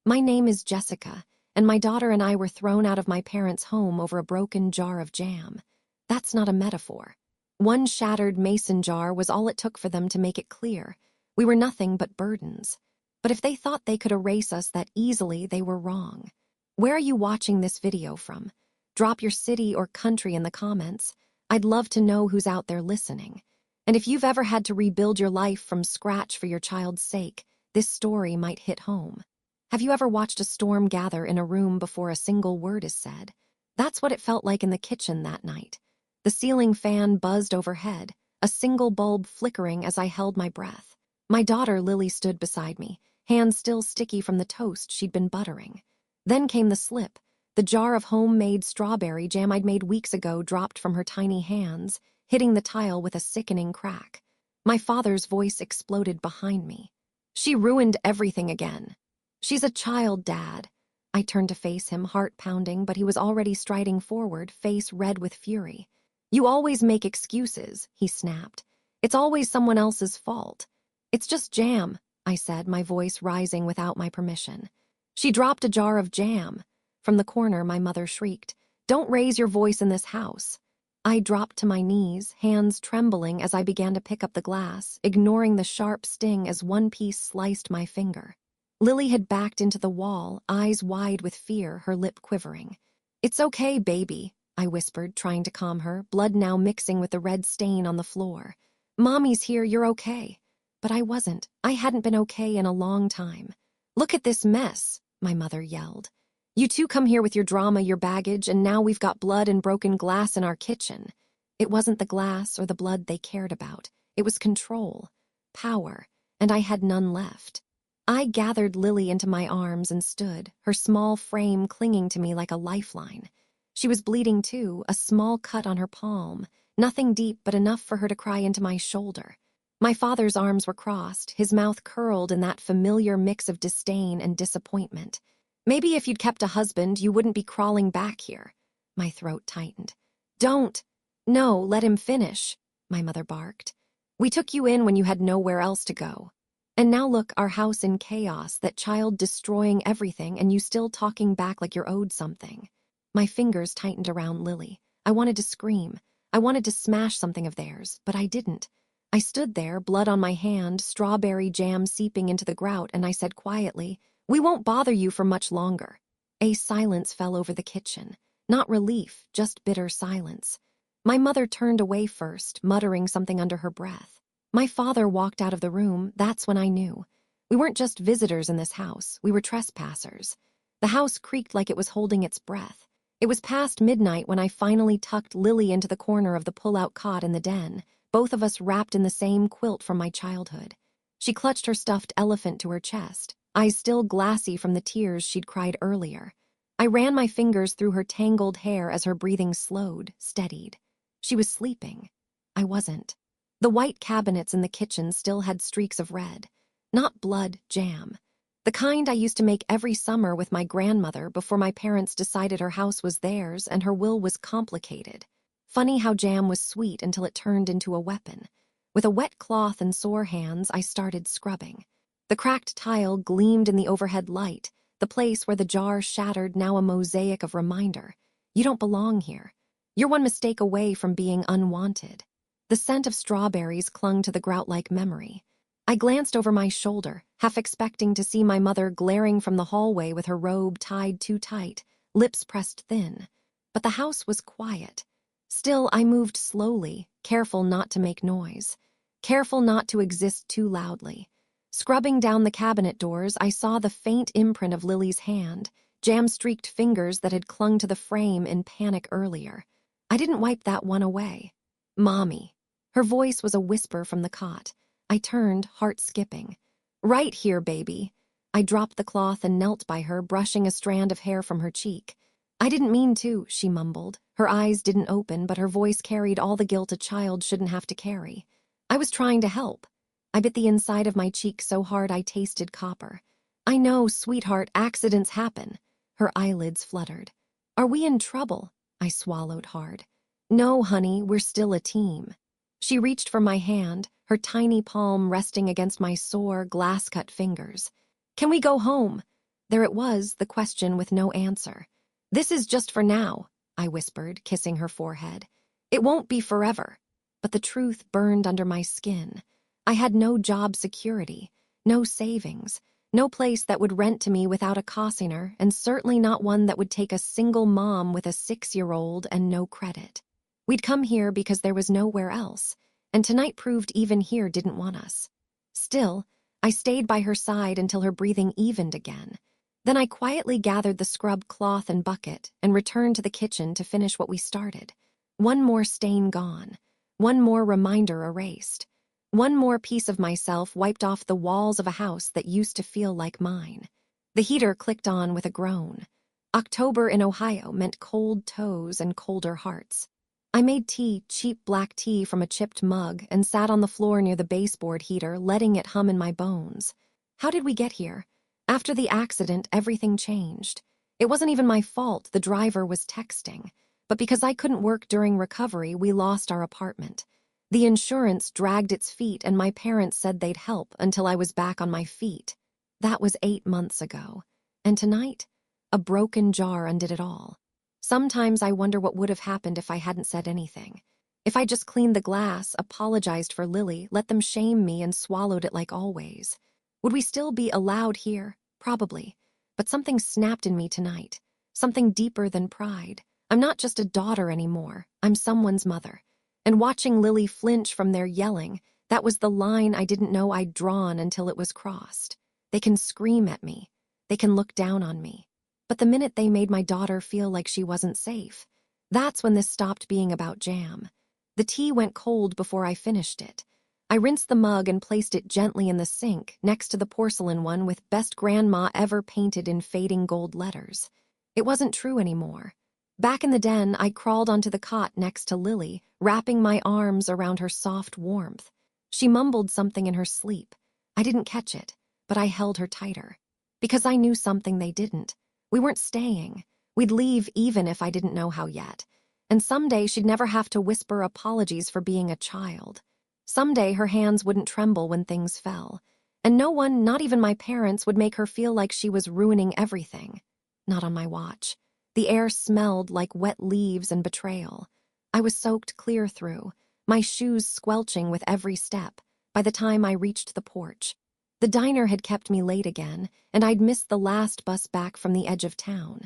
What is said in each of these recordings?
My name is Jessica, and my daughter and I were thrown out of my parents' home over a broken jar of jam. That's not a metaphor. One shattered mason jar was all it took for them to make it clear. We were nothing but burdens. But if they thought they could erase us that easily, they were wrong. Where are you watching this video from? Drop your city or country in the comments. I'd love to know who's out there listening. And if you've ever had to rebuild your life from scratch for your child's sake, this story might hit home. Have you ever watched a storm gather in a room before a single word is said? That's what it felt like in the kitchen that night. The ceiling fan buzzed overhead, a single bulb flickering as I held my breath. My daughter Lily stood beside me, hands still sticky from the toast she'd been buttering. Then came the slip. The jar of homemade strawberry jam I'd made weeks ago dropped from her tiny hands, hitting the tile with a sickening crack. My father's voice exploded behind me. "She ruined everything again." "She's a child, Dad." I turned to face him, heart pounding, but he was already striding forward, face red with fury. "You always make excuses," he snapped. "It's always someone else's fault." "It's just jam," I said, my voice rising without my permission. "She dropped a jar of jam." From the corner, my mother shrieked, "Don't raise your voice in this house." I dropped to my knees, hands trembling as I began to pick up the glass, ignoring the sharp sting as one piece sliced my finger. Lily had backed into the wall, eyes wide with fear, her lip quivering. "It's okay, baby," I whispered, trying to calm her, blood now mixing with the red stain on the floor. "Mommy's here, you're okay." But I wasn't. I hadn't been okay in a long time. "Look at this mess," my mother yelled. "You two come here with your drama, your baggage, and now we've got blood and broken glass in our kitchen." It wasn't the glass or the blood they cared about. It was control, power, and I had none left. I gathered Lily into my arms and stood, her small frame clinging to me like a lifeline. She was bleeding too, a small cut on her palm, nothing deep but enough for her to cry into my shoulder. My father's arms were crossed, his mouth curled in that familiar mix of disdain and disappointment. "Maybe if you'd kept a husband, you wouldn't be crawling back here." My throat tightened. "Don't. No, let him finish," my mother barked. "We took you in when you had nowhere else to go. And now look, our house in chaos, that child destroying everything, and you still talking back like you're owed something." My fingers tightened around Lily. I wanted to scream. I wanted to smash something of theirs, but I didn't. I stood there, blood on my hand, strawberry jam seeping into the grout, and I said quietly, "We won't bother you for much longer." A silence fell over the kitchen. Not relief, just bitter silence. My mother turned away first, muttering something under her breath. My father walked out of the room. That's when I knew. We weren't just visitors in this house, we were trespassers. The house creaked like it was holding its breath. It was past midnight when I finally tucked Lily into the corner of the pull-out cot in the den, both of us wrapped in the same quilt from my childhood. She clutched her stuffed elephant to her chest, eyes still glassy from the tears she'd cried earlier. I ran my fingers through her tangled hair as her breathing slowed, steadied. She was sleeping. I wasn't. The white cabinets in the kitchen still had streaks of red. Not blood, jam. The kind I used to make every summer with my grandmother before my parents decided her house was theirs and her will was complicated. Funny how jam was sweet until it turned into a weapon. With a wet cloth and sore hands, I started scrubbing. The cracked tile gleamed in the overhead light, the place where the jar shattered now a mosaic of reminder. You don't belong here. You're one mistake away from being unwanted. The scent of strawberries clung to the grout-like memory. I glanced over my shoulder, half expecting to see my mother glaring from the hallway with her robe tied too tight, lips pressed thin. But the house was quiet. Still, I moved slowly, careful not to make noise, careful not to exist too loudly. Scrubbing down the cabinet doors, I saw the faint imprint of Lily's hand, jam-streaked fingers that had clung to the frame in panic earlier. I didn't wipe that one away. "Mommy." Her voice was a whisper from the cot. I turned, heart skipping. "Right here, baby." I dropped the cloth and knelt by her, brushing a strand of hair from her cheek. "I didn't mean to," she mumbled. Her eyes didn't open, but her voice carried all the guilt a child shouldn't have to carry. "I was trying to help." I bit the inside of my cheek so hard I tasted copper. "I know, sweetheart, accidents happen." Her eyelids fluttered. "Are we in trouble?" I swallowed hard. "No, honey, we're still a team." She reached for my hand, her tiny palm resting against my sore, glass-cut fingers. "Can we go home?" There it was, the question with no answer. "This is just for now," I whispered, kissing her forehead. "It won't be forever." But the truth burned under my skin. I had no job security, no savings, no place that would rent to me without a cosiner, and certainly not one that would take a single mom with a 6-year-old and no credit. We'd come here because there was nowhere else, and tonight proved even here didn't want us. Still, I stayed by her side until her breathing evened again. Then I quietly gathered the scrub cloth and bucket and returned to the kitchen to finish what we started. One more stain gone. One more reminder erased. One more piece of myself wiped off the walls of a house that used to feel like mine. The heater clicked on with a groan. October in Ohio meant cold toes and colder hearts. I made tea, cheap black tea from a chipped mug, and sat on the floor near the baseboard heater, letting it hum in my bones. How did we get here? After the accident, everything changed. It wasn't even my fault the driver was texting. But because I couldn't work during recovery, we lost our apartment. The insurance dragged its feet, and my parents said they'd help until I was back on my feet. That was 8 months ago. And tonight, a broken jar undid it all. Sometimes I wonder what would have happened if I hadn't said anything. If I just cleaned the glass, apologized for Lily, let them shame me, and swallowed it like always. Would we still be allowed here? Probably. But something snapped in me tonight. Something deeper than pride. I'm not just a daughter anymore. I'm someone's mother. And watching Lily flinch from their yelling, that was the line I didn't know I'd drawn until it was crossed. They can scream at me. They can look down on me. But the minute they made my daughter feel like she wasn't safe, that's when this stopped being about jam. The tea went cold before I finished it. I rinsed the mug and placed it gently in the sink, next to the porcelain one with "Best Grandma Ever" painted in fading gold letters. It wasn't true anymore. Back in the den, I crawled onto the cot next to Lily, wrapping my arms around her soft warmth. She mumbled something in her sleep. I didn't catch it, but I held her tighter. Because I knew something they didn't. We weren't staying. We'd leave even if I didn't know how yet. And someday she'd never have to whisper apologies for being a child. Someday her hands wouldn't tremble when things fell. And no one, not even my parents, would make her feel like she was ruining everything. Not on my watch. The air smelled like wet leaves and betrayal. I was soaked clear through, my shoes squelching with every step, by the time I reached the porch. The diner had kept me late again, and I'd missed the last bus back from the edge of town.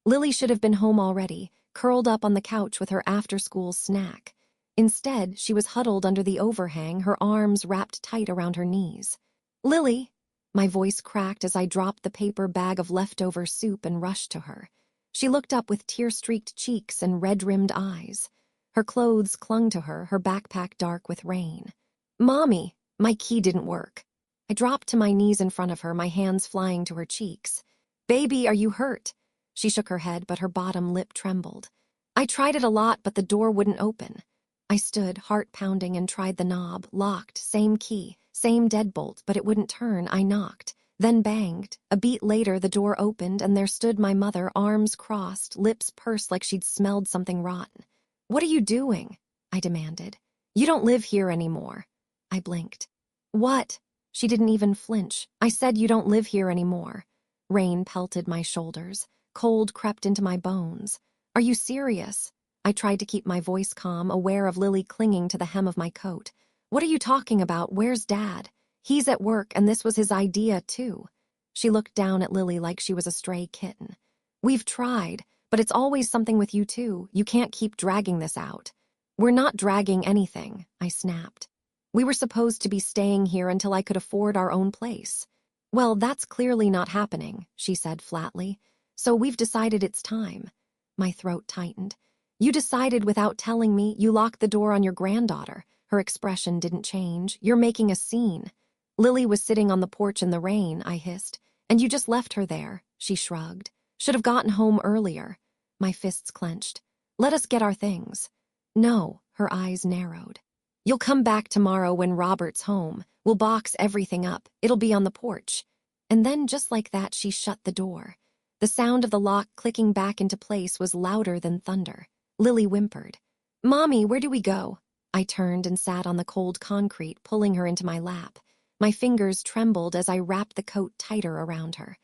Lily should have been home already, curled up on the couch with her after-school snack. Instead, she was huddled under the overhang, her arms wrapped tight around her knees. "Lily!" My voice cracked as I dropped the paper bag of leftover soup and rushed to her. She looked up with tear-streaked cheeks and red-rimmed eyes. Her clothes clung to her, her backpack dark with rain. "Mommy!" My key didn't work. I dropped to my knees in front of her, my hands flying to her cheeks. "Baby, are you hurt?" She shook her head, but her bottom lip trembled. "I tried it a lot, but the door wouldn't open." I stood, heart pounding, and tried the knob, locked, same key, same deadbolt, but it wouldn't turn. I knocked, then banged. A beat later, the door opened, and there stood my mother, arms crossed, lips pursed like she'd smelled something rotten. "What are you doing?" I demanded. "You don't live here anymore." I blinked. "What?" She didn't even flinch. "I said you don't live here anymore." Rain pelted my shoulders. Cold crept into my bones. "Are you serious?" I tried to keep my voice calm, aware of Lily clinging to the hem of my coat. "What are you talking about? Where's Dad? He's at work, and this was his idea, too." She looked down at Lily like she was a stray kitten. "We've tried, but it's always something with you, too. You can't keep dragging this out." "We're not dragging anything," I snapped. "We were supposed to be staying here until I could afford our own place." "Well, that's clearly not happening," she said flatly. "So we've decided it's time." My throat tightened. "You decided without telling me. You locked the door on your granddaughter." Her expression didn't change. "You're making a scene." "Lily was sitting on the porch in the rain," I hissed. "And you just left her there." She shrugged. "Should have gotten home earlier." My fists clenched. "Let us get our things." "No." Her eyes narrowed. "You'll come back tomorrow when Robert's home. We'll box everything up. It'll be on the porch." And then, just like that, she shut the door. The sound of the lock clicking back into place was louder than thunder. Lily whimpered. "Mommy, where do we go?" I turned and sat on the cold concrete, pulling her into my lap. My fingers trembled as I wrapped the coat tighter around her.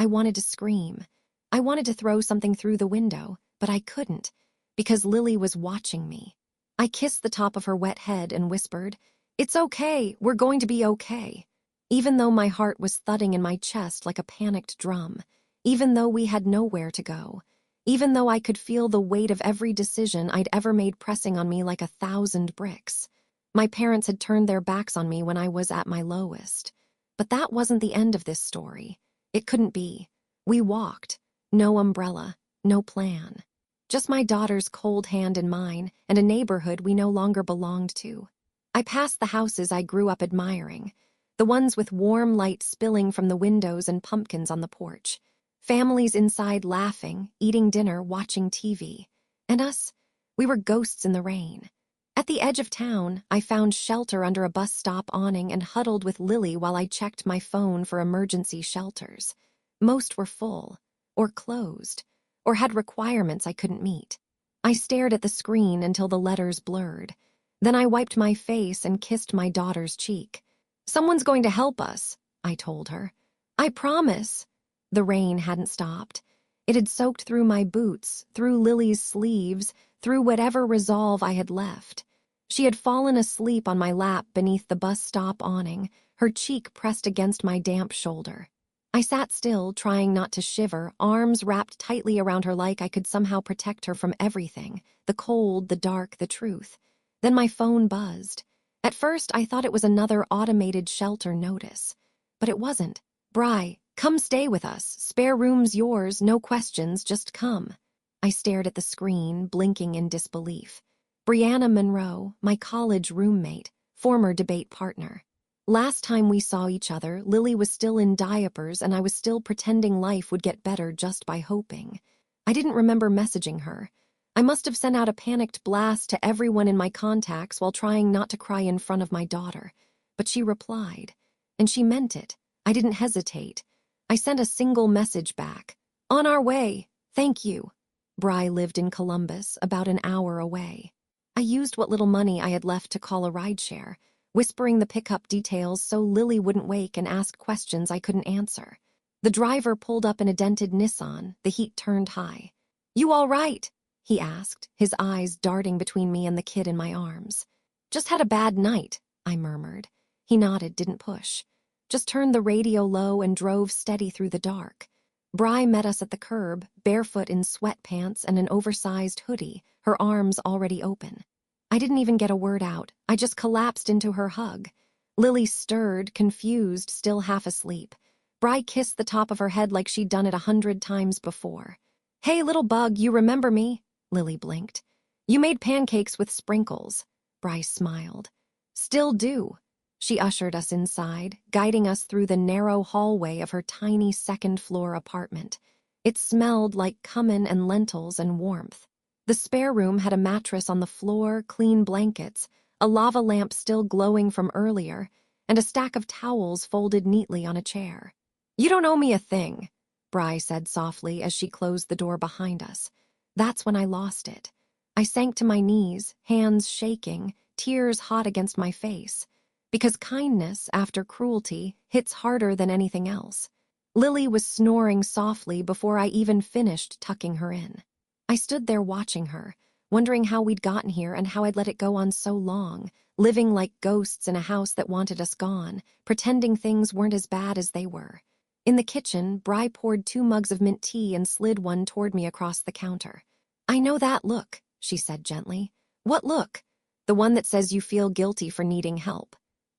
I wanted to scream. I wanted to throw something through the window, but I couldn't, because Lily was watching me. I kissed the top of her wet head and whispered, "It's okay, we're going to be okay." Even though my heart was thudding in my chest like a panicked drum, even though we had nowhere to go, even though I could feel the weight of every decision I'd ever made pressing on me like 1,000 bricks. My parents had turned their backs on me when I was at my lowest. But that wasn't the end of this story. It couldn't be. We walked. No umbrella. No plan. Just my daughter's cold hand in mine and a neighborhood we no longer belonged to. I passed the houses I grew up admiring, the ones with warm light spilling from the windows and pumpkins on the porch. Families inside laughing, eating dinner, watching TV. And us? We were ghosts in the rain. At the edge of town, I found shelter under a bus stop awning and huddled with Lily while I checked my phone for emergency shelters. Most were full, or closed, or had requirements I couldn't meet. I stared at the screen until the letters blurred. Then I wiped my face and kissed my daughter's cheek. "Someone's going to help us," I told her. "I promise." The rain hadn't stopped. It had soaked through my boots, through Lily's sleeves, through whatever resolve I had left. She had fallen asleep on my lap beneath the bus stop awning, her cheek pressed against my damp shoulder. I sat still, trying not to shiver, arms wrapped tightly around her like I could somehow protect her from everything, the cold, the dark, the truth. Then my phone buzzed. At first, I thought it was another automated shelter notice. But it wasn't. "Bri, come stay with us. Spare room's yours, no questions, just come." I stared at the screen, blinking in disbelief. Brianna Monroe, my college roommate, former debate partner. Last time we saw each other, Lily was still in diapers and I was still pretending life would get better just by hoping. I didn't remember messaging her. I must have sent out a panicked blast to everyone in my contacts while trying not to cry in front of my daughter. But she replied. And she meant it. I didn't hesitate. I sent a single message back. "On our way. Thank you." Bri lived in Columbus, about an hour away. I used what little money I had left to call a rideshare, whispering the pickup details so Lily wouldn't wake and ask questions I couldn't answer. The driver pulled up in a dented Nissan, the heat turned high. "You all right?" he asked, his eyes darting between me and the kid in my arms. "Just had a bad night," I murmured. He nodded, didn't push. Just turned the radio low and drove steady through the dark. Bri met us at the curb, barefoot in sweatpants and an oversized hoodie, her arms already open. I didn't even get a word out. I just collapsed into her hug. Lily stirred, confused, still half asleep. Bri kissed the top of her head like she'd done it 100 times before. "Hey, little bug, you remember me?" Lily blinked. "You made pancakes with sprinkles." Bri smiled. "Still do." She ushered us inside, guiding us through the narrow hallway of her tiny second-floor apartment. It smelled like cumin and lentils and warmth. The spare room had a mattress on the floor, clean blankets, a lava lamp still glowing from earlier, and a stack of towels folded neatly on a chair. "You don't owe me a thing," Bri said softly as she closed the door behind us. That's when I lost it. I sank to my knees, hands shaking, tears hot against my face. Because kindness, after cruelty, hits harder than anything else. Lily was snoring softly before I even finished tucking her in. I stood there watching her, wondering how we'd gotten here and how I'd let it go on so long, living like ghosts in a house that wanted us gone, pretending things weren't as bad as they were. In the kitchen, Bri poured 2 mugs of mint tea and slid one toward me across the counter. "I know that look," she said gently. "What look?" "The one that says you feel guilty for needing help."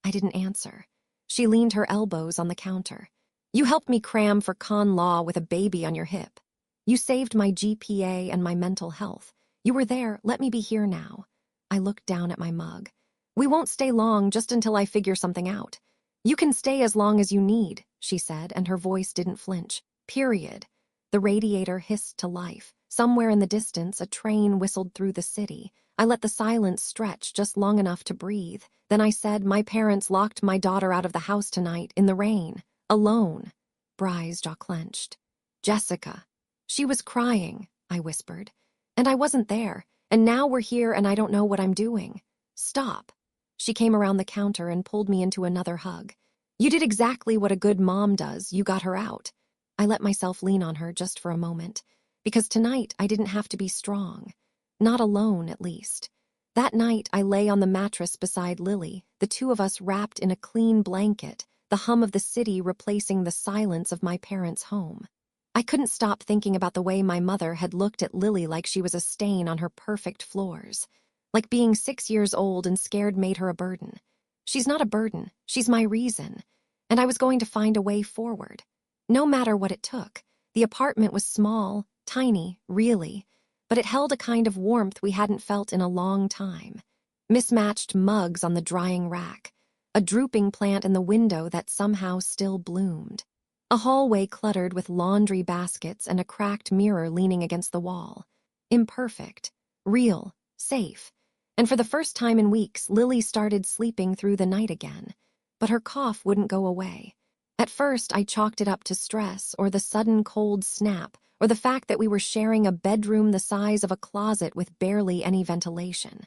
I didn't answer. She leaned her elbows on the counter. "You helped me cram for con law with a baby on your hip. You saved my GPA and my mental health. You were there, let me be here now." I looked down at my mug. "We won't stay long, just until I figure something out." "You can stay as long as you need," she said, and her voice didn't flinch. Period. The radiator hissed to life. Somewhere in the distance, a train whistled through the city. I let the silence stretch just long enough to breathe. Then I said, "My parents locked my daughter out of the house tonight, in the rain, alone." Bri's jaw clenched. "Jessica." "She was crying," I whispered. "And I wasn't there, and now we're here and I don't know what I'm doing." "Stop." She came around the counter and pulled me into another hug. "You did exactly what a good mom does, you got her out." I let myself lean on her just for a moment, because tonight I didn't have to be strong. Not alone, at least. That night, I lay on the mattress beside Lily, the two of us wrapped in a clean blanket, the hum of the city replacing the silence of my parents' home. I couldn't stop thinking about the way my mother had looked at Lily like she was a stain on her perfect floors. Like being 6 years old and scared made her a burden. She's not a burden, she's my reason. And I was going to find a way forward. No matter what it took. The apartment was small, tiny, really, but it held a kind of warmth we hadn't felt in a long time. Mismatched mugs on the drying rack, a drooping plant in the window that somehow still bloomed, a hallway cluttered with laundry baskets and a cracked mirror leaning against the wall. Imperfect, real, safe. And for the first time in weeks, Lily started sleeping through the night again, but her cough wouldn't go away. At first, I chalked it up to stress or the sudden cold snap, or the fact that we were sharing a bedroom the size of a closet with barely any ventilation.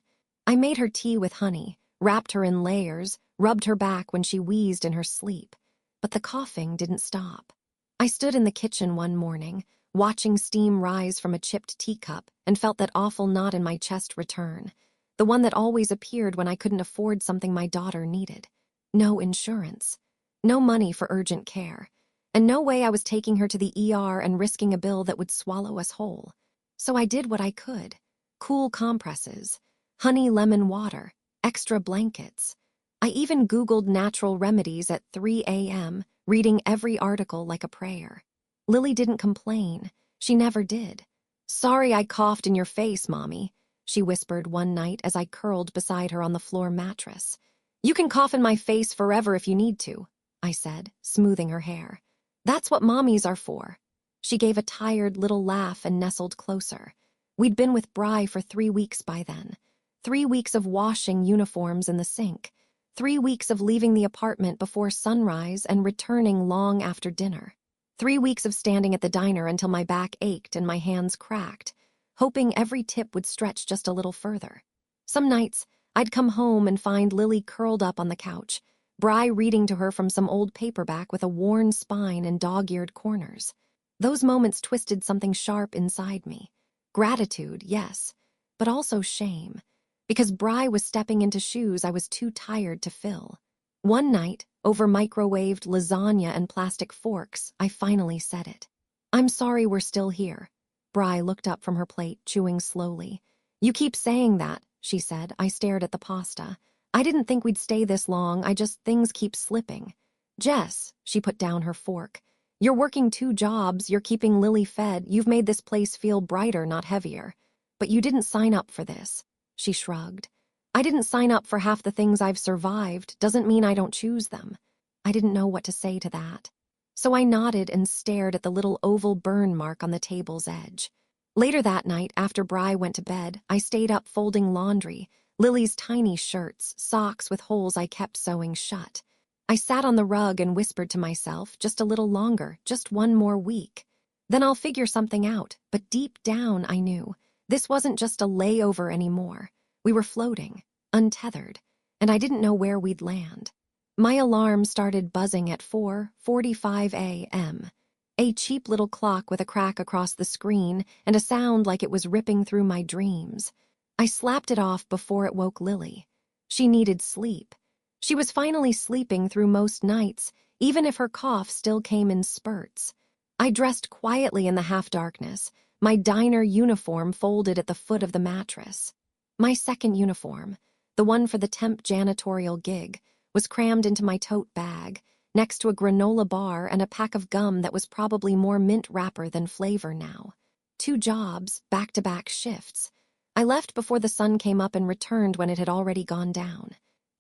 I made her tea with honey, wrapped her in layers, rubbed her back when she wheezed in her sleep. But the coughing didn't stop. I stood in the kitchen one morning, watching steam rise from a chipped teacup, and felt that awful knot in my chest return. The one that always appeared when I couldn't afford something my daughter needed. No insurance. No money for urgent care. And no way I was taking her to the ER and risking a bill that would swallow us whole. So I did what I could. Cool compresses, honey lemon water, extra blankets. I even Googled natural remedies at 3 a.m., reading every article like a prayer. Lily didn't complain. She never did. "Sorry I coughed in your face, Mommy," she whispered one night as I curled beside her on the floor mattress. "You can cough in my face forever if you need to," I said, smoothing her hair. "That's what mommies are for." She gave a tired little laugh and nestled closer. We'd been with Bri for 3 weeks by then. 3 weeks of washing uniforms in the sink. 3 weeks of leaving the apartment before sunrise and returning long after dinner. 3 weeks of standing at the diner until my back ached and my hands cracked, hoping every tip would stretch just a little further. Some nights, I'd come home and find Lily curled up on the couch, Bri reading to her from some old paperback with a worn spine and dog-eared corners. Those moments twisted something sharp inside me. Gratitude, yes, but also shame, because Bri was stepping into shoes I was too tired to fill. One night, over microwaved lasagna and plastic forks, I finally said it. "I'm sorry we're still here." Bri looked up from her plate, chewing slowly. "You keep saying that," she said. I stared at the pasta. "I didn't think we'd stay this long, things keep slipping." "Jess," she put down her fork, "you're working 2 jobs, you're keeping Lily fed, you've made this place feel brighter, not heavier. But you didn't sign up for this." She shrugged. "I didn't sign up for half the things I've survived, doesn't mean I don't choose them." I didn't know what to say to that. So I nodded and stared at the little oval burn mark on the table's edge. Later that night, after Bri went to bed, I stayed up folding laundry, Lily's tiny shirts, socks with holes I kept sewing shut. I sat on the rug and whispered to myself, just a little longer, just 1 more week. Then I'll figure something out, but deep down I knew this wasn't just a layover anymore. We were floating, untethered, and I didn't know where we'd land. My alarm started buzzing at 4:45 a.m. A cheap little clock with a crack across the screen and a sound like it was ripping through my dreams. I slapped it off before it woke Lily. She needed sleep. She was finally sleeping through most nights, even if her cough still came in spurts. I dressed quietly in the half-darkness, my diner uniform folded at the foot of the mattress. My second uniform, the one for the temp janitorial gig, was crammed into my tote bag, next to a granola bar and a pack of gum that was probably more mint wrapper than flavor now. 2 jobs, back-to-back shifts. I left before the sun came up and returned when it had already gone down.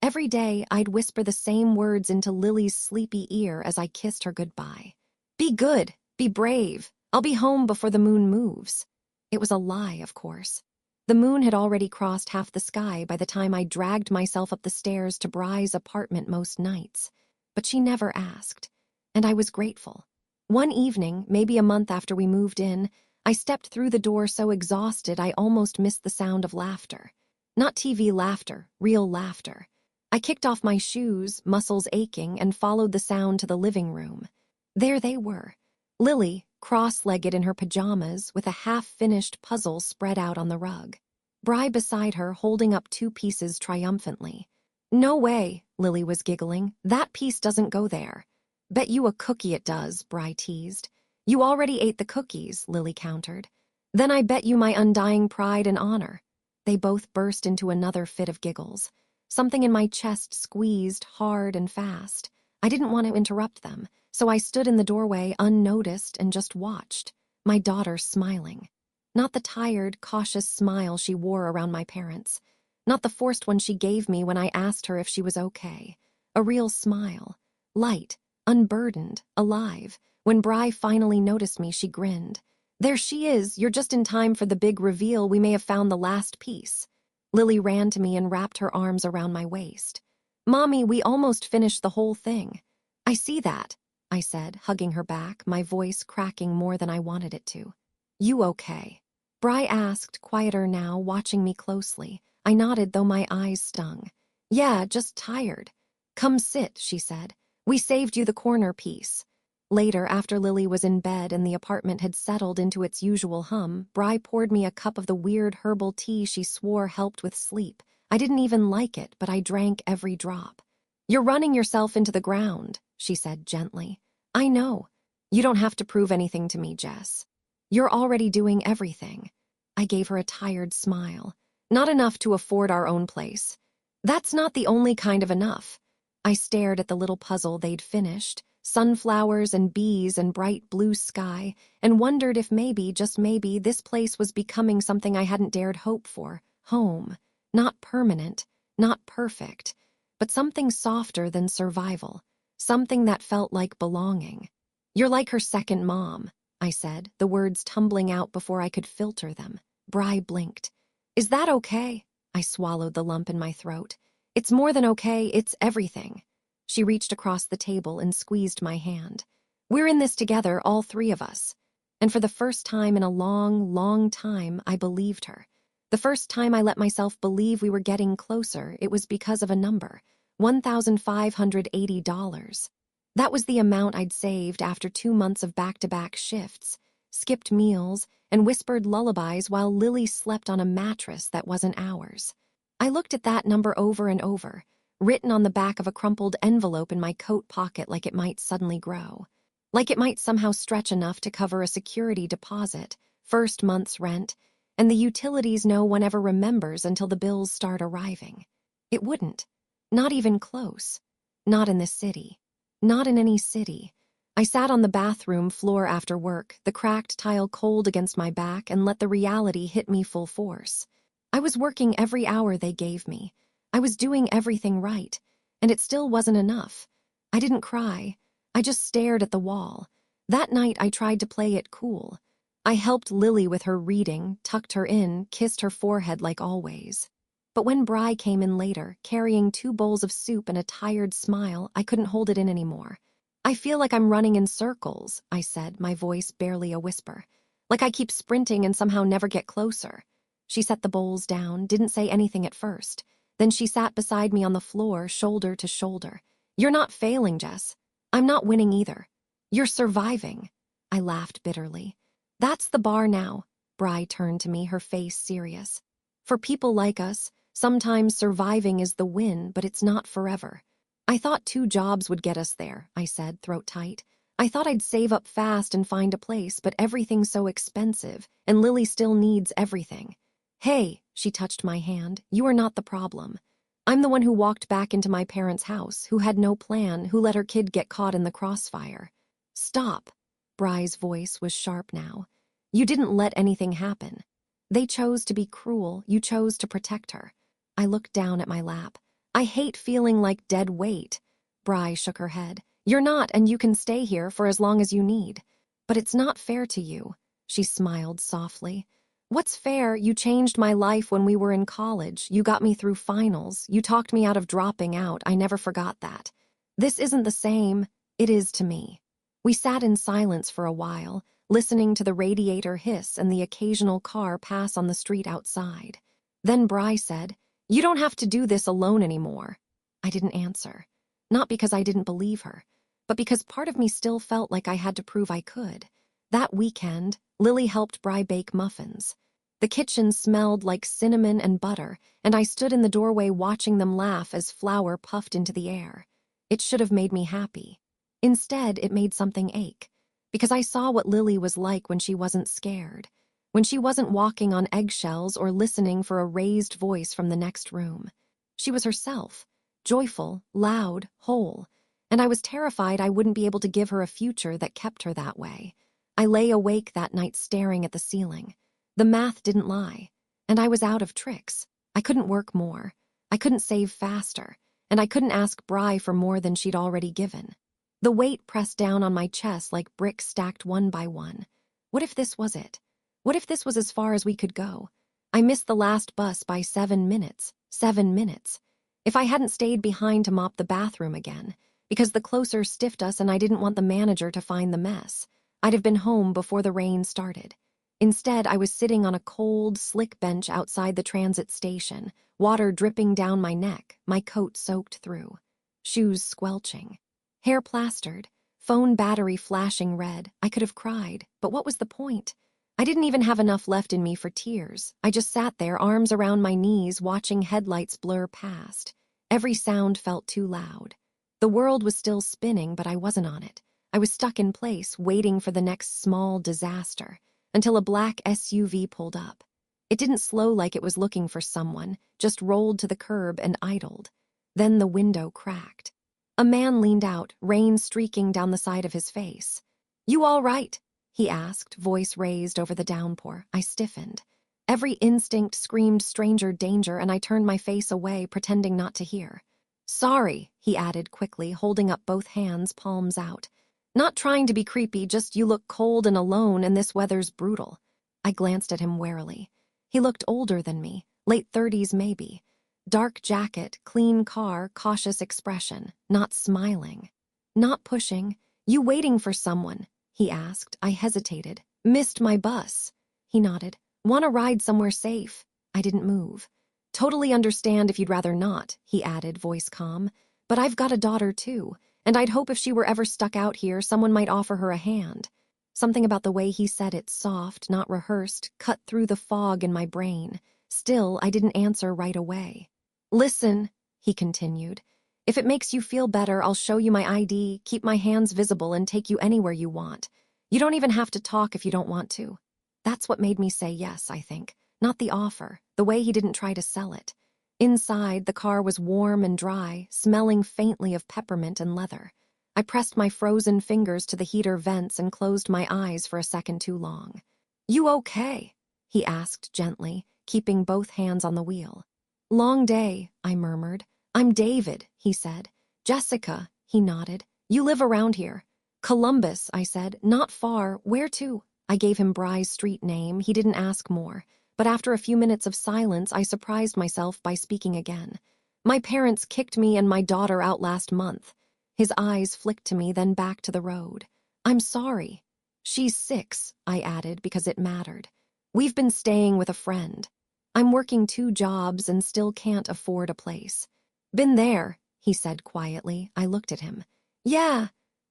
Every day, I'd whisper the same words into Lily's sleepy ear as I kissed her goodbye. "Be good, be brave, I'll be home before the moon moves." It was a lie, of course. The moon had already crossed half the sky by the time I dragged myself up the stairs to Bri's apartment most nights. But she never asked, and I was grateful. One evening, maybe a month after we moved in, I stepped through the door so exhausted I almost missed the sound of laughter. Not TV laughter, real laughter. I kicked off my shoes, muscles aching, and followed the sound to the living room. There they were, Lily, cross-legged in her pajamas with a half-finished puzzle spread out on the rug. Bri beside her holding up 2 pieces triumphantly. "No way," Lily was giggling. "That piece doesn't go there." "Bet you a cookie it does," Bri teased. "You already ate the cookies," Lily countered. "Then I bet you my undying pride and honor." They both burst into another fit of giggles. Something in my chest squeezed hard and fast. I didn't want to interrupt them, so I stood in the doorway unnoticed and just watched, my daughter smiling. Not the tired, cautious smile she wore around my parents. Not the forced one she gave me when I asked her if she was okay. A real smile. Light, unburdened, alive. When Bri finally noticed me, she grinned. "There she is. You're just in time for the big reveal. We may have found the last piece." Lily ran to me and wrapped her arms around my waist. "Mommy, we almost finished the whole thing." "I see that," I said, hugging her back, my voice cracking more than I wanted it to. "You okay?" Bri asked, quieter now, watching me closely. I nodded, though my eyes stung. "Yeah, just tired." "Come sit," she said. "We saved you the corner piece." Later, after Lily was in bed and the apartment had settled into its usual hum, Bri poured me a cup of the weird herbal tea she swore helped with sleep. I didn't even like it, but I drank every drop. "You're running yourself into the ground," she said gently. "I know. You don't have to prove anything to me, Jess. You're already doing everything." I gave her a tired smile. "Not enough to afford our own place." "That's not the only kind of enough." I stared at the little puzzle they'd finished, sunflowers and bees and bright blue sky, and wondered if maybe, just maybe, this place was becoming something I hadn't dared hope for. Home. Not permanent, not perfect, but something softer than survival. Something that felt like belonging. "You're like her second mom," I said, the words tumbling out before I could filter them. Bri blinked. "Is that okay?" I swallowed the lump in my throat. "It's more than okay, it's everything." She reached across the table and squeezed my hand. "We're in this together, all 3 of us." And for the first time in a long, long time, I believed her. The first time I let myself believe we were getting closer, it was because of a number. $1,580. That was the amount I'd saved after 2 months of back-to-back shifts, skipped meals, and whispered lullabies while Lily slept on a mattress that wasn't ours. I looked at that number over and over, written on the back of a crumpled envelope in my coat pocket, like it might suddenly grow. Like it might somehow stretch enough to cover a security deposit, first month's rent, and the utilities no one ever remembers until the bills start arriving. It wouldn't. Not even close. Not in this city. Not in any city. I sat on the bathroom floor after work, the cracked tile cold against my back, and let the reality hit me full force. I was working every hour they gave me. I was doing everything right, and it still wasn't enough. I didn't cry. I just stared at the wall. That night I tried to play it cool. I helped Lily with her reading, tucked her in, kissed her forehead like always. But when Bri came in later, carrying 2 bowls of soup and a tired smile, I couldn't hold it in anymore. "I feel like I'm running in circles," I said, my voice barely a whisper. "Like I keep sprinting and somehow never get closer." She set the bowls down, didn't say anything at first. Then she sat beside me on the floor, shoulder to shoulder. "You're not failing, Jess. I'm not winning either. You're surviving." I laughed bitterly. "That's the bar now." Bri turned to me, her face serious. "For people like us, sometimes surviving is the win, but it's not forever." "I thought 2 jobs would get us there," I said, throat tight. "I thought I'd save up fast and find a place, but everything's so expensive, and Lily still needs everything." "Hey," she touched my hand, "you are not the problem. I'm the one who walked back into my parents' house, who had no plan, who let her kid get caught in the crossfire." "Stop." Bri's voice was sharp now. "You didn't let anything happen. They chose to be cruel, you chose to protect her." I looked down at my lap. "I hate feeling like dead weight." Bri shook her head. "You're not, and you can stay here for as long as you need. But it's not fair to you." She smiled softly. "What's fair? You changed my life when we were in college. You got me through finals. You talked me out of dropping out. I never forgot that. This isn't the same. It is to me." We sat in silence for a while, listening to the radiator hiss and the occasional car pass on the street outside. Then Bri said, "You don't have to do this alone anymore." I didn't answer. Not because I didn't believe her, but because part of me still felt like I had to prove I could. That weekend, Lily helped Bri bake muffins. The kitchen smelled like cinnamon and butter, and I stood in the doorway watching them laugh as flour puffed into the air. It should have made me happy. Instead, it made something ache, because I saw what Lily was like when she wasn't scared, when she wasn't walking on eggshells or listening for a raised voice from the next room. She was herself, joyful, loud, whole, and I was terrified I wouldn't be able to give her a future that kept her that way. I lay awake that night staring at the ceiling. The math didn't lie, and I was out of tricks. I couldn't work more, I couldn't save faster, and I couldn't ask Bri for more than she'd already given. The weight pressed down on my chest like bricks stacked one by one. What if this was it? What if this was as far as we could go? I missed the last bus by 7 minutes. 7 minutes. If I hadn't stayed behind to mop the bathroom again, because the closer stiffed us and I didn't want the manager to find the mess, I'd have been home before the rain started. Instead, I was sitting on a cold, slick bench outside the transit station, water dripping down my neck, my coat soaked through, shoes squelching, hair plastered, phone battery flashing red. I could have cried, but what was the point? I didn't even have enough left in me for tears. I just sat there, arms around my knees, watching headlights blur past. Every sound felt too loud. The world was still spinning, but I wasn't on it. I was stuck in place, waiting for the next small disaster, until a black SUV pulled up. It didn't slow like it was looking for someone, just rolled to the curb and idled. Then the window cracked. A man leaned out, rain streaking down the side of his face. "You all right?" he asked, voice raised over the downpour. I stiffened. Every instinct screamed stranger danger, and I turned my face away, pretending not to hear. "Sorry," he added quickly, holding up both hands, palms out. "Not trying to be creepy, just you look cold and alone and this weather's brutal." I glanced at him warily. He looked older than me, late 30s maybe. Dark jacket, clean car, cautious expression, not smiling. "Not pushing. You waiting for someone?" he asked. I hesitated. "Missed my bus." He nodded. "Want to ride somewhere safe?" I didn't move. "Totally understand if you'd rather not," he added, voice calm. "But I've got a daughter too, and I'd hope if she were ever stuck out here, someone might offer her a hand." Something about the way he said it, soft, not rehearsed, cut through the fog in my brain. Still, I didn't answer right away. "Listen," he continued. "If it makes you feel better, I'll show you my ID, keep my hands visible, and take you anywhere you want. You don't even have to talk if you don't want to." That's what made me say yes, I think. Not the offer, the way he didn't try to sell it. Inside, the car was warm and dry, smelling faintly of peppermint and leather. I pressed my frozen fingers to the heater vents and closed my eyes for a second too long. "You okay?" he asked gently, keeping both hands on the wheel. "Long day," I murmured. "I'm David," he said. "Jessica," he nodded. "You live around here." "Columbus," I said. "Not far. Where to?" I gave him Bri's street name. He didn't ask more. But after a few minutes of silence, I surprised myself by speaking again. "My parents kicked me and my daughter out last month." His eyes flicked to me, then back to the road. "I'm sorry." "She's 6, I added because it mattered. "We've been staying with a friend. I'm working 2 jobs and still can't afford a place." "Been there," he said quietly. I looked at him. "Yeah.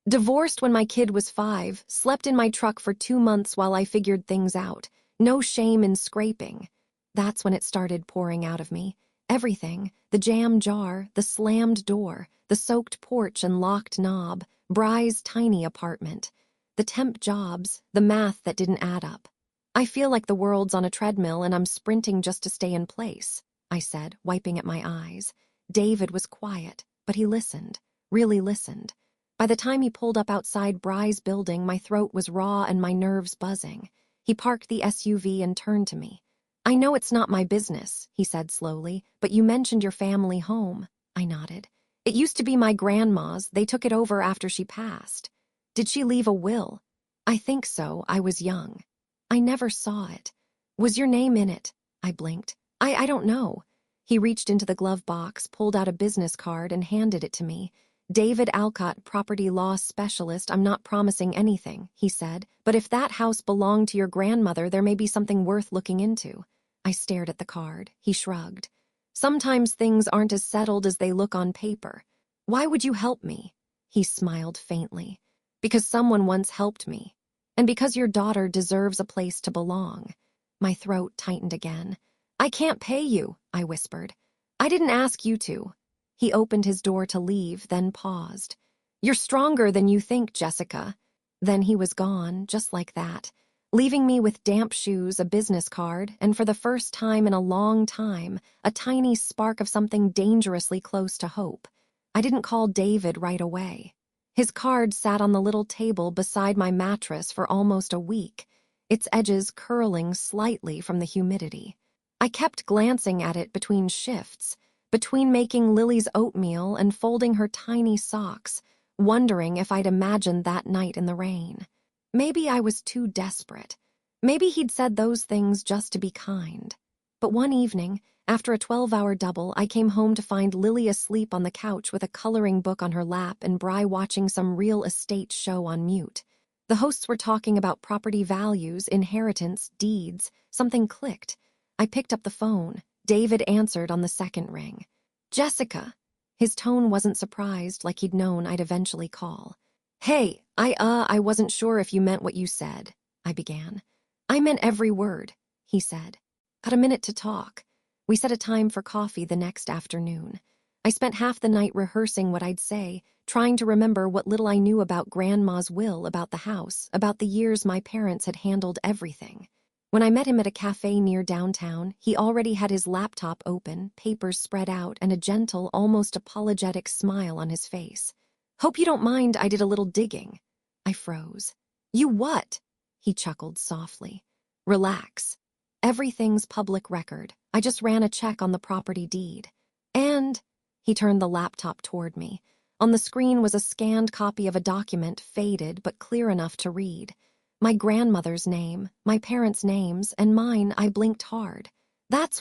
Divorced when my kid was 5, slept in my truck for 2 months while I figured things out. No shame in scraping." That's when it started pouring out of me. Everything, the jam jar, the slammed door, the soaked porch and locked knob, Bri's tiny apartment, the temp jobs, the math that didn't add up. "I feel like the world's on a treadmill and I'm sprinting just to stay in place," I said, wiping at my eyes. David was quiet, but he listened, really listened. By the time he pulled up outside Bri's building, my throat was raw and my nerves buzzing. He parked the SUV and turned to me. "I know it's not my business," he said slowly, "but you mentioned your family home." I nodded. "It used to be my grandma's. They took it over after she passed." "Did she leave a will?" "I think so. I was young." "I never saw it." "Was your name in it?" I blinked. I don't know." He reached into the glove box, pulled out a business card, and handed it to me. "David Alcott, property law specialist. I'm not promising anything," he said, "but if that house belonged to your grandmother, there may be something worth looking into." I stared at the card. He shrugged. "Sometimes things aren't as settled as they look on paper." "Why would you help me?" He smiled faintly. Because someone once helped me. And because your daughter deserves a place to belong. My throat tightened again. I can't pay you, I whispered. I didn't ask you to. He opened his door to leave, then paused. You're stronger than you think, Jessica. Then he was gone, just like that, leaving me with damp shoes, a business card, and for the first time in a long time, a tiny spark of something dangerously close to hope. I didn't call David right away. His card sat on the little table beside my mattress for almost a week, its edges curling slightly from the humidity. I kept glancing at it between shifts, between making Lily's oatmeal and folding her tiny socks, wondering if I'd imagined that night in the rain. Maybe I was too desperate. Maybe he'd said those things just to be kind. But one evening, after a 12-hour double, I came home to find Lily asleep on the couch with a coloring book on her lap and Bri watching some real estate show on mute. The hosts were talking about property values, inheritance, deeds. Something clicked. I picked up the phone. David answered on the second ring. Jessica. His tone wasn't surprised, like he'd known I'd eventually call. Hey, I wasn't sure if you meant what you said, I began. I meant every word, he said. Got a minute to talk. We set a time for coffee the next afternoon. I spent half the night rehearsing what I'd say, trying to remember what little I knew about Grandma's will, about the house, about the years my parents had handled everything. When I met him at a cafe near downtown, he already had his laptop open, papers spread out, and a gentle, almost apologetic smile on his face. Hope you don't mind I did a little digging. I froze. You what? He chuckled softly. Relax. Everything's public record. I just ran a check on the property deed. And, he turned the laptop toward me. On the screen was a scanned copy of a document, faded but clear enough to read. My grandmother's name, my parents' names, and mine. I blinked hard.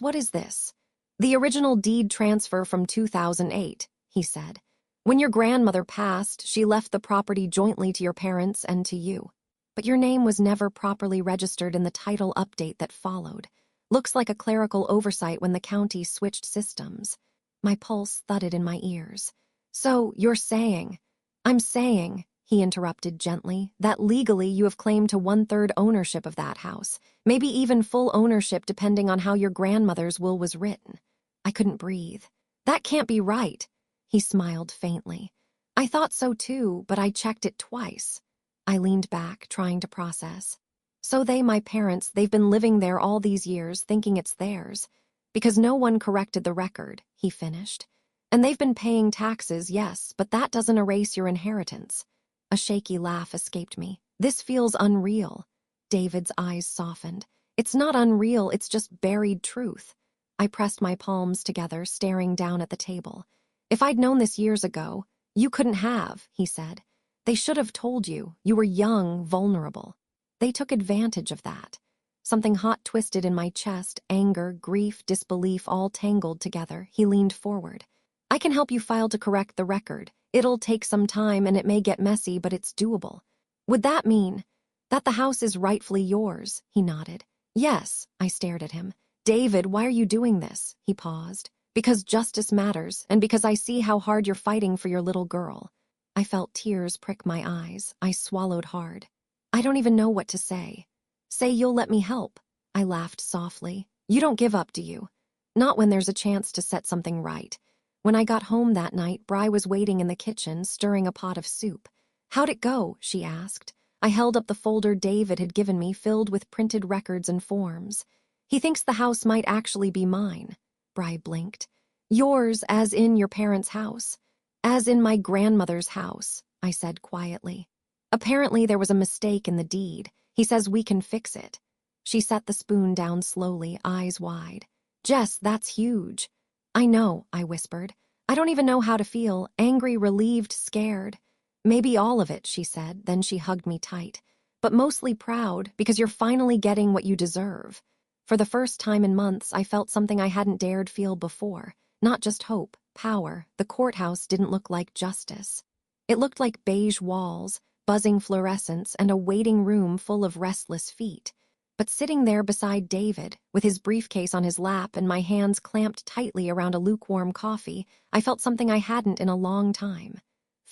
What is this? The original deed transfer from 2008, he said. When your grandmother passed, she left the property jointly to your parents and to you. But your name was never properly registered in the title update that followed. Looks like a clerical oversight when the county switched systems. My pulse thudded in my ears. So, you're saying... I'm saying, he interrupted gently, that legally you have claimed to 1/3 ownership of that house, maybe even full ownership depending on how your grandmother's will was written. I couldn't breathe. That can't be right. He smiled faintly. I thought so too, but I checked it twice. I leaned back, trying to process. So my parents, they've been living there all these years, thinking it's theirs. Because no one corrected the record, he finished. And they've been paying taxes, yes, but that doesn't erase your inheritance. A shaky laugh escaped me. This feels unreal. David's eyes softened. It's not unreal, it's just buried truth. I pressed my palms together, staring down at the table. If I'd known this years ago, you couldn't have, he said. They should have told you. You were young, vulnerable. They took advantage of that. Something hot twisted in my chest, anger, grief, disbelief, all tangled together. He leaned forward. I can help you file to correct the record. It'll take some time and it may get messy, but it's doable. Would that mean that the house is rightfully yours? He nodded. Yes, I stared at him. David, why are you doing this? He paused. Because justice matters, and because I see how hard you're fighting for your little girl. I felt tears prick my eyes. I swallowed hard. I don't even know what to say. Say you'll let me help. I laughed softly. You don't give up, do you? Not when there's a chance to set something right. When I got home that night, Bri was waiting in the kitchen, stirring a pot of soup. How'd it go? She asked. I held up the folder David had given me, filled with printed records and forms. He thinks the house might actually be mine. Bri blinked. Yours, as in your parents' house. As in my grandmother's house, I said quietly. Apparently there was a mistake in the deed. He says we can fix it. She set the spoon down slowly, eyes wide. Jess, that's huge. I know, I whispered. I don't even know how to feel, angry, relieved, scared. Maybe all of it, she said, then she hugged me tight. But mostly proud, because you're finally getting what you deserve. For the first time in months, I felt something I hadn't dared feel before. Not just hope, power. The courthouse didn't look like justice. It looked like beige walls, buzzing fluorescents, and a waiting room full of restless feet. But sitting there beside David, with his briefcase on his lap and my hands clamped tightly around a lukewarm coffee, I felt something I hadn't in a long time.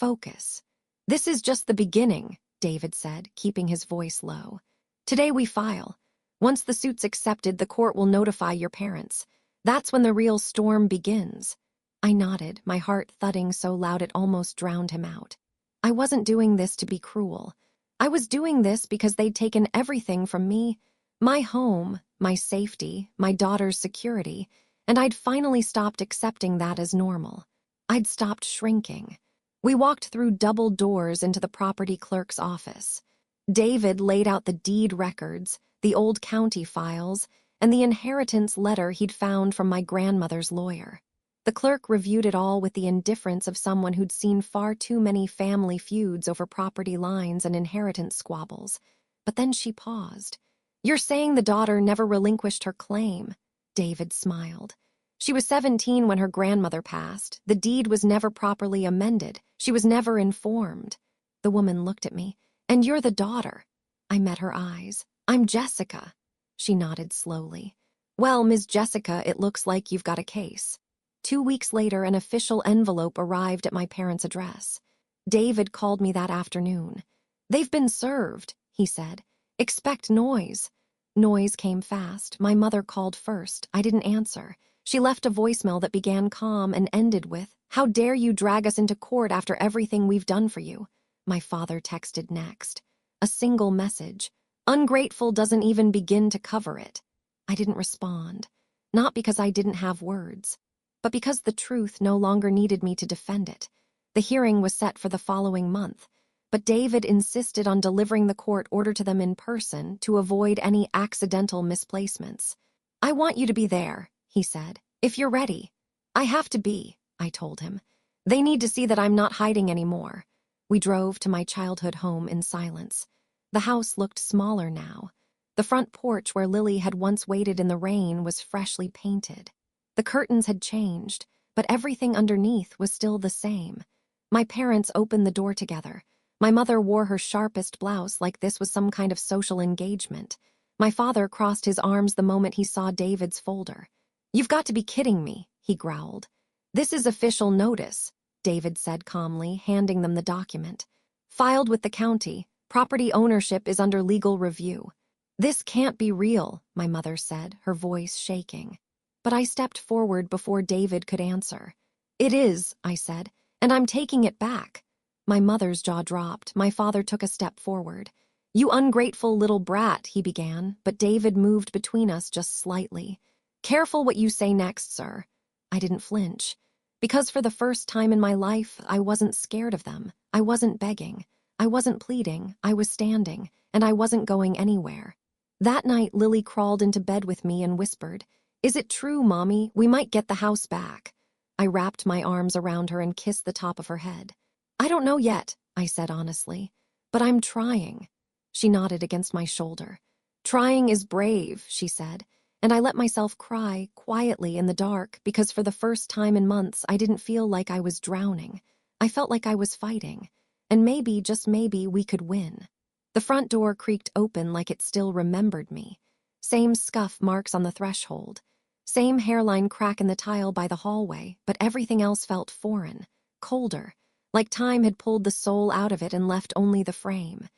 focus. This is just the beginning, David said, keeping his voice low. Today we file. Once the suit's accepted, the court will notify your parents. That's when the real storm begins. I nodded, my heart thudding so loud it almost drowned him out. I wasn't doing this to be cruel. I was doing this because they'd taken everything from me, my home, my safety, my daughter's security, and I'd finally stopped accepting that as normal. I'd stopped shrinking. We walked through double doors into the property clerk's office. David laid out the deed records, the old county files, and the inheritance letter he'd found from my grandmother's lawyer. The clerk reviewed it all with the indifference of someone who'd seen far too many family feuds over property lines and inheritance squabbles. But then she paused. You're saying the daughter never relinquished her claim? David smiled. She was 17 when her grandmother passed. The deed was never properly amended. She was never informed. The woman looked at me. And you're the daughter. I met her eyes. I'm Jessica. She nodded slowly. Well, Ms. Jessica, it looks like you've got a case. 2 weeks later, an official envelope arrived at my parents' address. David called me that afternoon. They've been served, he said. Expect noise. Noise came fast. My mother called first. I didn't answer. She left a voicemail that began calm and ended with, "How dare you drag us into court after everything we've done for you?" My father texted next. A single message. Ungrateful doesn't even begin to cover it. I didn't respond. Not because I didn't have words, but because the truth no longer needed me to defend it. The hearing was set for the following month, but David insisted on delivering the court order to them in person to avoid any accidental misplacements. "I want you to be there," he said, "if you're ready." "I have to be," I told him. "They need to see that I'm not hiding anymore." We drove to my childhood home in silence. The house looked smaller now. The front porch where Lily had once waited in the rain was freshly painted. The curtains had changed, but everything underneath was still the same. My parents opened the door together. My mother wore her sharpest blouse like this was some kind of social engagement. My father crossed his arms the moment he saw David's folder. "You've got to be kidding me," he growled. "This is official notice," David said calmly, handing them the document. "Filed with the county. Property ownership is under legal review." "This can't be real," my mother said, her voice shaking. But I stepped forward before David could answer. "It is," I said, "and I'm taking it back." My mother's jaw dropped. My father took a step forward. "You ungrateful little brat," he began, but David moved between us just slightly. "Careful what you say next, sir." I didn't flinch. Because for the first time in my life, I wasn't scared of them. I wasn't begging. I wasn't pleading. I was standing, and I wasn't going anywhere. That night, Lily crawled into bed with me and whispered, "Is it true, Mommy? We might get the house back." I wrapped my arms around her and kissed the top of her head. "I don't know yet," I said honestly, "but I'm trying." She nodded against my shoulder. "Trying is brave," she said, and I let myself cry quietly in the dark because for the first time in months I didn't feel like I was drowning. I felt like I was fighting, and maybe, just maybe, we could win. The front door creaked open like it still remembered me. Same scuff marks on the threshold. Same hairline crack in the tile by the hallway, but everything else felt foreign, colder, like time had pulled the soul out of it and left only the frame.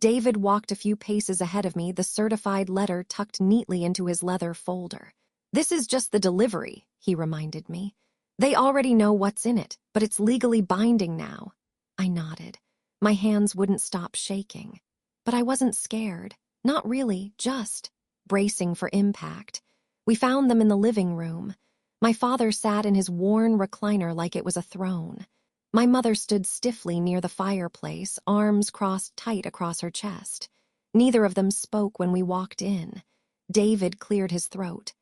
David walked a few paces ahead of me, the certified letter tucked neatly into his leather folder. "This is just the delivery," he reminded me. "They already know what's in it, but it's legally binding now." I nodded. My hands wouldn't stop shaking. But I wasn't scared. Not really, just bracing for impact. We found them in the living room. My father sat in his worn recliner like it was a throne. My mother stood stiffly near the fireplace, arms crossed tight across her chest. Neither of them spoke when we walked in. David cleared his throat.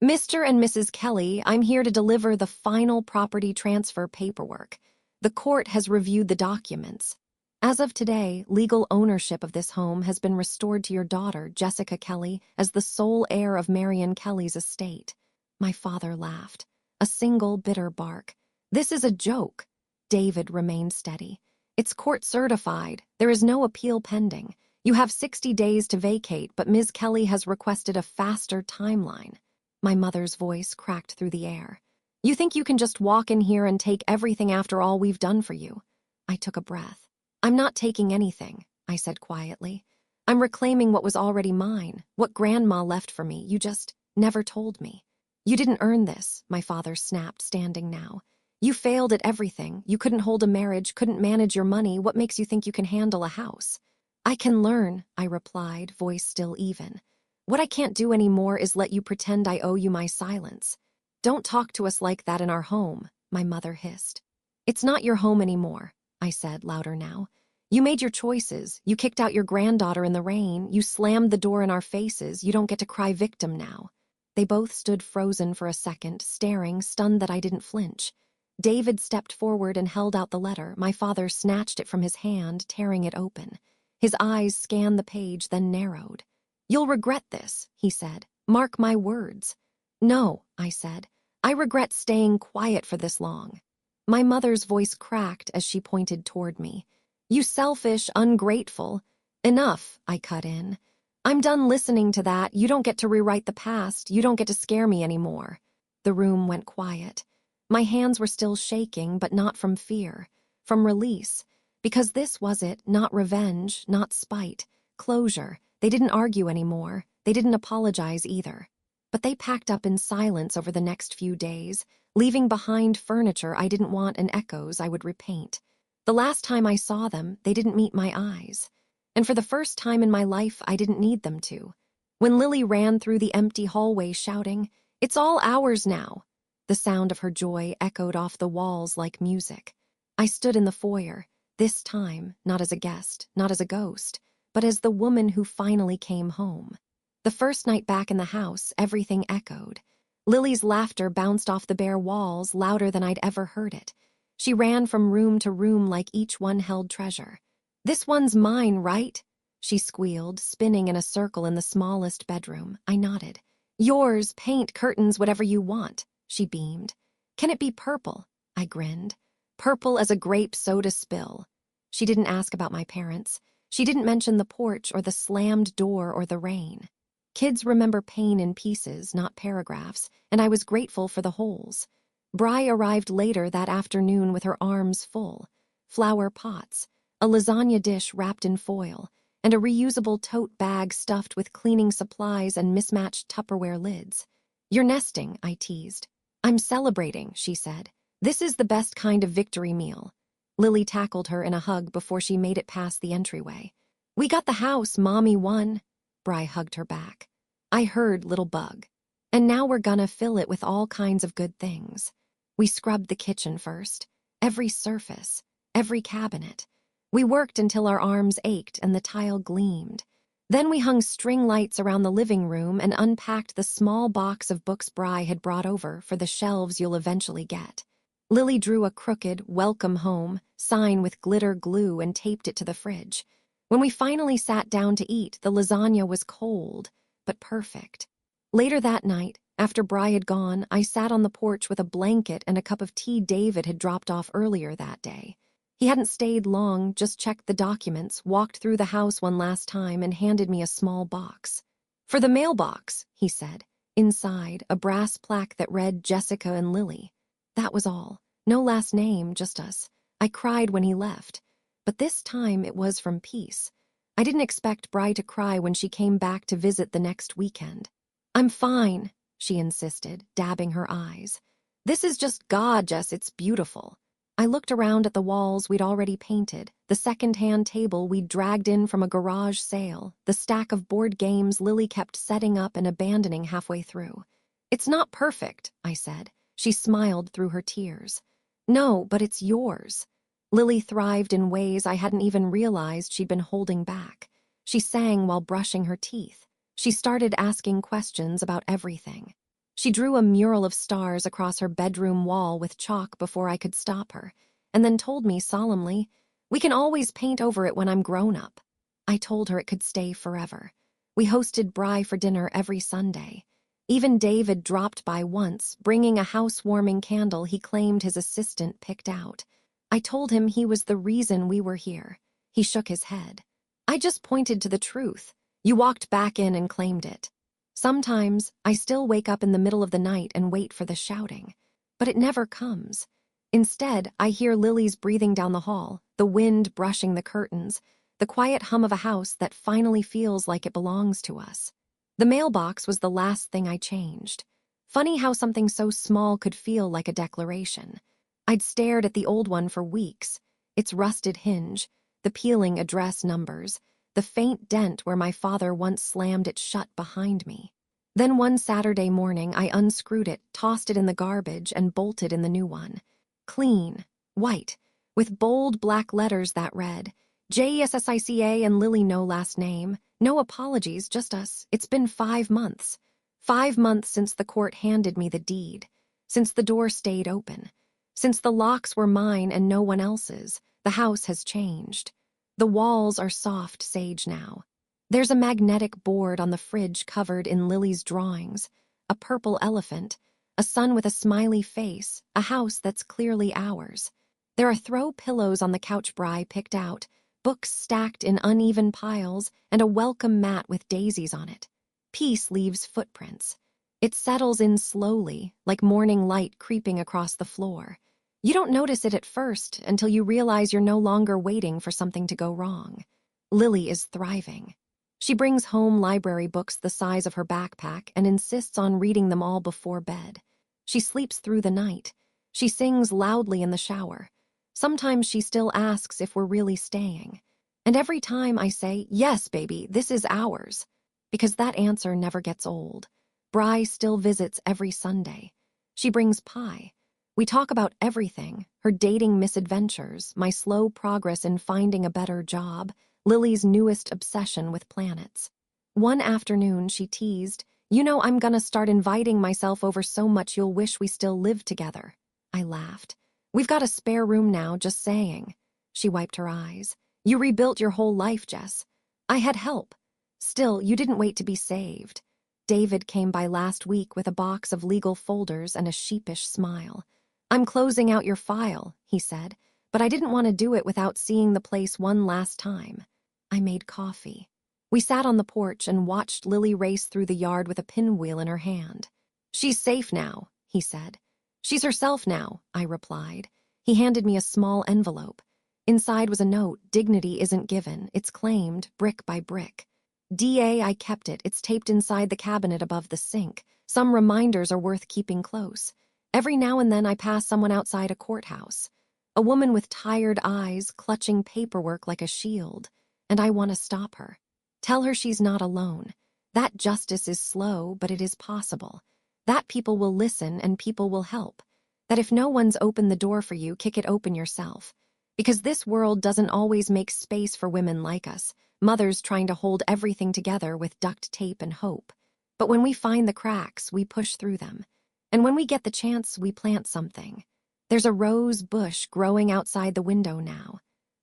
"Mr. and Mrs. Kelly, I'm here to deliver the final property transfer paperwork. The court has reviewed the documents. As of today, legal ownership of this home has been restored to your daughter, Jessica Kelly, as the sole heir of Marion Kelly's estate." My father laughed. A single bitter bark. "This is a joke." David remained steady. "It's court certified. There is no appeal pending. You have 60 days to vacate, but Ms. Kelly has requested a faster timeline." My mother's voice cracked through the air. "You think you can just walk in here and take everything after all we've done for you?" I took a breath. I'm not taking anything, I said quietly. I'm reclaiming what was already mine, what Grandma left for me. You just never told me. You didn't earn this, my father snapped, standing now. You failed at everything. You couldn't hold a marriage, couldn't manage your money. What makes you think you can handle a house? I can learn, I replied, voice still even. What I can't do anymore is let you pretend I owe you my silence. Don't talk to us like that in our home, my mother hissed. It's not your home anymore, I said, louder now. You made your choices. You kicked out your granddaughter in the rain. You slammed the door in our faces. You don't get to cry victim now. They both stood frozen for a second, staring, stunned that I didn't flinch. David stepped forward and held out the letter. My father snatched it from his hand, tearing it open. His eyes scanned the page, then narrowed. You'll regret this, he said. Mark my words. No, I said. I regret staying quiet for this long. My mother's voice cracked as she pointed toward me. You selfish, ungrateful. Enough, I cut in. I'm done listening to that. You don't get to rewrite the past. You don't get to scare me anymore. The room went quiet. My hands were still shaking, but not from fear, from release. Because this was it, not revenge, not spite. Closure. They didn't argue anymore. They didn't apologize either. But they packed up in silence over the next few days, leaving behind furniture I didn't want and echoes I would repaint. The last time I saw them, they didn't meet my eyes. And for the first time in my life, I didn't need them to. When Lily ran through the empty hallway shouting, "It's all ours now," the sound of her joy echoed off the walls like music. I stood in the foyer, this time not as a guest, not as a ghost, but as the woman who finally came home. The first night back in the house, everything echoed. Lily's laughter bounced off the bare walls louder than I'd ever heard it. She ran from room to room like each one held treasure. "This one's mine, right?" she squealed, spinning in a circle in the smallest bedroom. I nodded. "Yours, paint, curtains, whatever you want," she beamed. "Can it be purple?" I grinned. "Purple as a grape soda spill." She didn't ask about my parents. She didn't mention the porch or the slammed door or the rain. Kids remember pain in pieces, not paragraphs, and I was grateful for the holes. Bri arrived later that afternoon with her arms full. Flower pots, a lasagna dish wrapped in foil, and a reusable tote bag stuffed with cleaning supplies and mismatched Tupperware lids. "You're nesting," I teased. "I'm celebrating," she said. "This is the best kind of victory meal." Lily tackled her in a hug before she made it past the entryway. "We got the house, Mommy won." Bri hugged her back. I heard, little bug. "And now we're gonna fill it with all kinds of good things." We scrubbed the kitchen first. Every surface, every cabinet. We worked until our arms ached and the tile gleamed. Then we hung string lights around the living room and unpacked the small box of books Bri had brought over for the shelves you'll eventually get. Lily drew a crooked "Welcome Home" sign with glitter glue and taped it to the fridge. When we finally sat down to eat, the lasagna was cold, but perfect. Later that night, after Bri had gone, I sat on the porch with a blanket and a cup of tea David had dropped off earlier that day. He hadn't stayed long, just checked the documents, walked through the house one last time, and handed me a small box. "For the mailbox," he said. Inside, a brass plaque that read Jessica and Lily. That was all. No last name, just us. I cried when he left. But this time it was from peace. I didn't expect Bri to cry when she came back to visit the next weekend. "I'm fine," she insisted, dabbing her eyes. "This is just God, Jess, it's beautiful." I looked around at the walls we'd already painted, the second-hand table we'd dragged in from a garage sale, the stack of board games Lily kept setting up and abandoning halfway through. "It's not perfect," I said. She smiled through her tears. "No, but it's yours." Lily thrived in ways I hadn't even realized she'd been holding back. She sang while brushing her teeth. She started asking questions about everything. She drew a mural of stars across her bedroom wall with chalk before I could stop her, and then told me solemnly, "We can always paint over it when I'm grown up." I told her it could stay forever. We hosted Bri for dinner every Sunday. Even David dropped by once, bringing a housewarming candle he claimed his assistant picked out. I told him he was the reason we were here. He shook his head. "I just pointed to the truth. You walked back in and claimed it." Sometimes, I still wake up in the middle of the night and wait for the shouting. But it never comes. Instead, I hear Lily's breathing down the hall, the wind brushing the curtains, the quiet hum of a house that finally feels like it belongs to us. The mailbox was the last thing I changed. Funny how something so small could feel like a declaration. I'd stared at the old one for weeks, its rusted hinge, the peeling address numbers, the faint dent where my father once slammed it shut behind me. Then one Saturday morning, I unscrewed it, tossed it in the garbage, and bolted in the new one. Clean, white, with bold black letters that read, JESSICA and Lily no last name, no apologies, just us. It's been 5 months. 5 months since the court handed me the deed, since the door stayed open, since the locks were mine and no one else's. The house has changed. The walls are soft sage now. There's a magnetic board on the fridge covered in Lily's drawings, a purple elephant, a sun with a smiley face, a house that's clearly ours. There are throw pillows on the couch Bri picked out, books stacked in uneven piles, and a welcome mat with daisies on it. Peace leaves footprints. It settles in slowly, like morning light creeping across the floor. You don't notice it at first until you realize you're no longer waiting for something to go wrong. Lily is thriving. She brings home library books the size of her backpack and insists on reading them all before bed. She sleeps through the night. She sings loudly in the shower. Sometimes she still asks if we're really staying. And every time I say, yes, baby, this is ours. Because that answer never gets old. Bri still visits every Sunday. She brings pie. We talk about everything, her dating misadventures, my slow progress in finding a better job, Lily's newest obsession with planets. One afternoon, she teased, "You know, I'm gonna start inviting myself over so much you'll wish we still lived together." I laughed. "We've got a spare room now, just saying." She wiped her eyes. "You rebuilt your whole life, Jess. I had help. Still, you didn't wait to be saved." David came by last week with a box of legal folders and a sheepish smile. "I'm closing out your file," he said, "but I didn't want to do it without seeing the place one last time." I made coffee. We sat on the porch and watched Lily race through the yard with a pinwheel in her hand. "She's safe now," he said. "She's herself now," I replied. He handed me a small envelope. Inside was a note: "Dignity isn't given, it's claimed, brick by brick." DA, I kept it. It's taped inside the cabinet above the sink. Some reminders are worth keeping close. Every now and then I pass someone outside a courthouse. A woman with tired eyes, clutching paperwork like a shield. And I want to stop her. Tell her she's not alone. That justice is slow, but it is possible. That people will listen and people will help. That if no one's opened the door for you, kick it open yourself. Because this world doesn't always make space for women like us, mothers trying to hold everything together with duct tape and hope. But when we find the cracks, we push through them. And when we get the chance, we plant something. There's a rose bush growing outside the window now.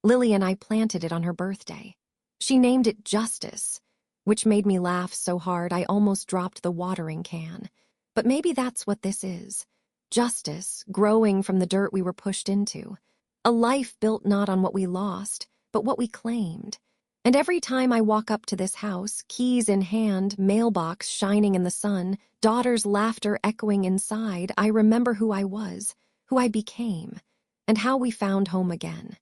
Lily and I planted it on her birthday. She named it Justice, which made me laugh so hard I almost dropped the watering can. But maybe that's what this is. Justice, growing from the dirt we were pushed into. A life built not on what we lost, but what we claimed. And every time I walk up to this house, keys in hand, mailbox shining in the sun, daughter's laughter echoing inside, I remember who I was, who I became, and how we found home again.